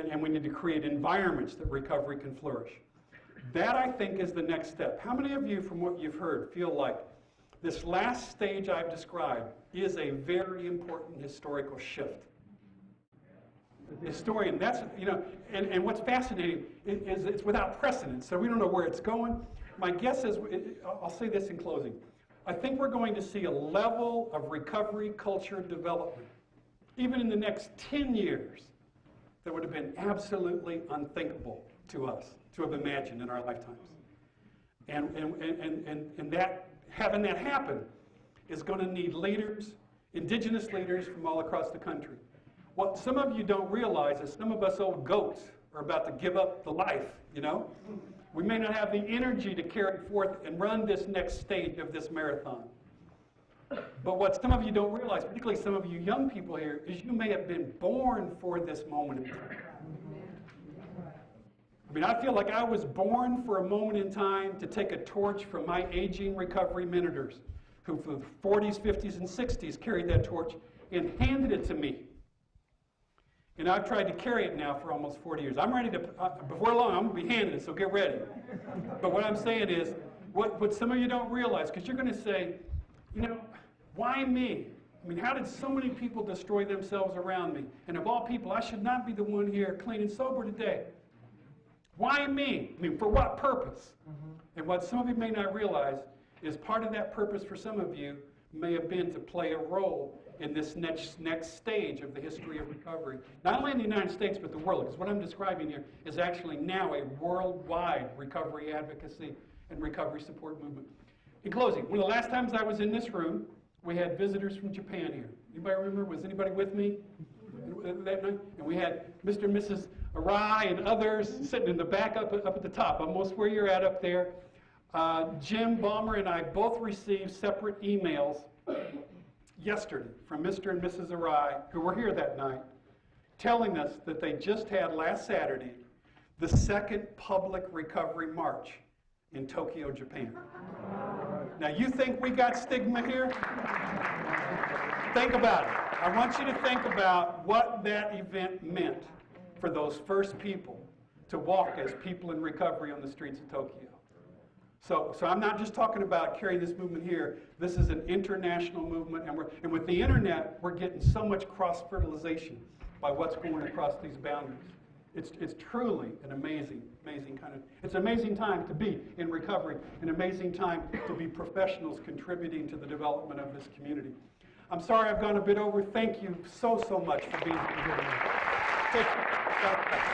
and we need to create environments that recovery can flourish. That, I think, is the next step. How many of you, from what you've heard, feel like this last stage I've described is a very important historical shift? The historian, that's, you know, and what's fascinating is it's without precedent, so we don't know where it's going. My guess is, I'll say this in closing, I think we're going to see a level of recovery culture development, even in the next 10 years, that would have been absolutely unthinkable to us to have imagined in our lifetimes. And that, having that happen is going to need leaders, indigenous leaders from all across the country. What some of you don't realize is some of us old goats are about to give up the life, you know? We may not have the energy to carry forth and run this next stage of this marathon. But what some of you don't realize, particularly some of you young people here, is you may have been born for this moment in time. I mean, I feel like I was born for a moment in time to take a torch from my aging recovery mentors, who for the 40s, 50s, and 60s carried that torch and handed it to me. And I've tried to carry it now for almost 40 years. I'm ready to, before long, I'm going to be handing it, so get ready. But what I'm saying is, what some of you don't realize, because you're going to say, you know, why me? I mean, how did so many people destroy themselves around me? And of all people, I should not be the one here clean and sober today. Why me? I mean, for what purpose? And what some of you may not realize is part of that purpose for some of you may have been to play a role in this next stage of the history of recovery. Not only in the United States, but the world. Because what I'm describing here is actually now a worldwide recovery advocacy and recovery support movement. In closing, one of the last times I was in this room, we had visitors from Japan here. Anybody remember? Was anybody with me that night? And we had Mr. and Mrs. Arai and others sitting in the back up at the top, almost where you're at up there. Jim Balmer and I both received separate emails yesterday from Mr. and Mrs. Arai, who were here that night, telling us that they just had last Saturday the second public recovery march in Tokyo, Japan. Now, you think we got stigma here? Think about it. I want you to think about what that event meant for those first people to walk as people in recovery on the streets of Tokyo. So I'm not just talking about carrying this movement here. This is an international movement, and with the internet, we're getting so much cross-fertilization by what's going across these boundaries. It's truly an amazing kind of, it's an amazing time to be in recovery, an amazing time to be professionals contributing to the development of this community. I'm sorry I've gone a bit over. Thank you so much for being here. Take care.